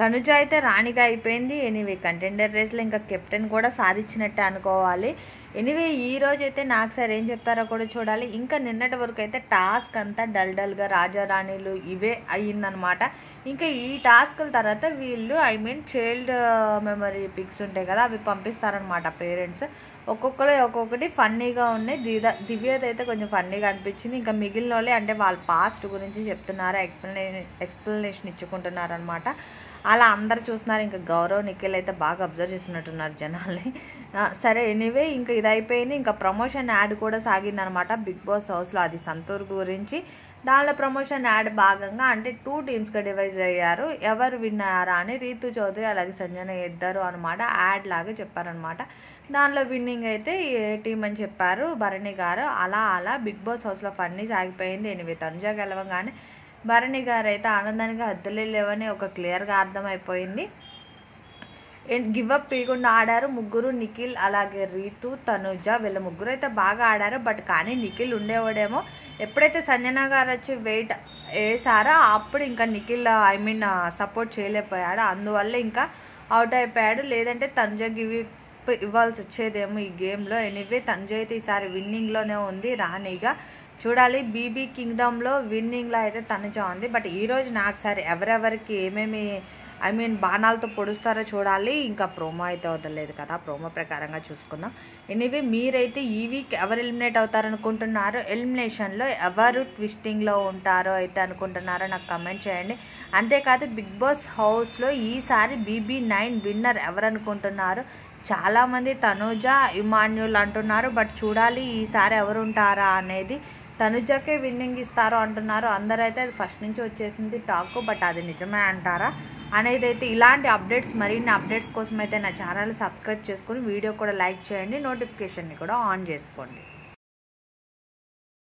తనుజ అయితే రాణిగా అయిపోయింది. ఎనీవే కంటెండర్ రేస్లో ఇంకా కెప్టెన్ కూడా సాధించినట్టే అనుకోవాలి. ఎనీవే ఈ రోజు అయితే నాకు సార్ ఏం చెప్తారో కూడా చూడాలి. ఇంకా నిన్నటి వరకు అయితే టాస్క్ అంతా డల్గా రాజారాణిలు ఇవే అయ్యిందనమాట. ఇంకా ఈ టాస్క్ల తర్వాత వీళ్ళు చైల్డ్ మెమరీ పిక్స్ ఉంటాయి కదా, అవి పంపిస్తారనమాట పేరెంట్స్. ఒక్కొక్కటి ఫన్నీగా ఉన్నాయి. దివ్యత అయితే కొంచెం ఫన్నీగా అనిపించింది. ఇంకా మిగిలిన వాళ్ళే అంటే వాళ్ళ పాస్ట్ గురించి చెప్తున్నారు, ఎక్స్ప్లెనేషన్ ఇచ్చుకుంటున్నారు అనమాట. అలా అందరు చూస్తున్నారు. ఇంకా గౌరవ్ నిఖిల్ అయితే బాగా అబ్జర్వ్ చేస్తున్నట్టున్నారు జనాల్ని. సరే ఎనీవే ఇంకా ఇది అయిపోయింది. ఇంకా ప్రమోషన్ యాడ్ కూడా సాగిందనమాట బిగ్ బాస్ హౌస్లో. అది సంతూర్ గురించి. దానిలో ప్రమోషన్ యాడ్ భాగంగా అంటే 2 టీమ్స్గా డివైజ్ అయ్యారు. ఎవరు విన్ అయ్యారా అని రీతు చౌదరి అలాగే సంజన ఇద్దరు అనమాట యాడ్ లాగా చెప్పారనమాట. దానిలో విన్నింగ్ అయితే ఏ టీం అని చెప్పారు భరణి గారు. అలా బిగ్ బాస్ హౌస్లో ఫన్నీ సాగిపోయింది. ఎనివే తనుజ గెలవగానే భరణి గారు అయితే ఆనందానికి హద్దులే లేవని ఒక క్లియర్గా అర్థమైపోయింది. గివప్ తీయకుండా ఆడారు ముగ్గురు, నిఖిల్ అలాగే రీతు తనుజ. వీళ్ళ ముగ్గురు అయితే బాగా ఆడారు. కానీ నిఖిల్ ఉండేవాడేమో. ఎప్పుడైతే సంజన గారు వచ్చి వెయిట్ వేసారో అప్పుడు ఇంకా నిఖిల్ సపోర్ట్ చేయలేకపోయాడు. అందువల్ల ఇంకా అవుట్ అయిపోయాడు. లేదంటే తనుజ ఇవ్వాల్సి వచ్చేదేమో ఈ గేమ్లో. ఎనీవే తనుజ అయితే ఈసారి విన్నింగ్లోనే ఉంది రాణిగా. చూడాలి బీబీ కింగ్డమ్లో విన్నింగ్లో అయితే తనుజ ఉంది. బట్ ఈరోజు నాకు సరే ఎవరెవరికి ఏమేమి బాణాలతో పొడుస్తారో చూడాలి. ఇంకా ప్రోమో అయితే వదలలేదు కదా, ప్రోమో ప్రకారంగా చూసుకుందాం. ఎనీవే మీరైతే ఈ వీక్ ఎవరు ఎలిమినేట్ అవుతారనుకుంటున్నారో, ఎలిమినేషన్లో ఎవరు ట్విస్టింగ్లో ఉంటారో అయితే అనుకుంటున్నారో నాకు కమెంట్ చేయండి. అంతేకాదు బిగ్ బాస్ హౌస్లో ఈసారి BB9 విన్నర్ ఎవరు అనుకుంటున్నారు? చాలామంది తనుజ ఇమాన్యుల్ అంటున్నారు. బట్ చూడాలి ఈసారి ఎవరు ఉంటారా అనేది. తనుజకే విన్నింగ్ ఇస్తారు అంటున్నారు అందరైతే. అది ఫస్ట్ నుంచి వచ్చేసింది టాక్. బట్ అది నిజమే అంటారా అనేది అయితే. ఇలాంటి అప్డేట్స్ మరిన్ని అప్డేట్స్ కోసం అయితే నా ఛానల్ సబ్స్క్రైబ్ చేసుకొని వీడియో కూడా లైక్ చేయండి, నోటిఫికేషన్ని కూడా ఆన్ చేసుకోండి.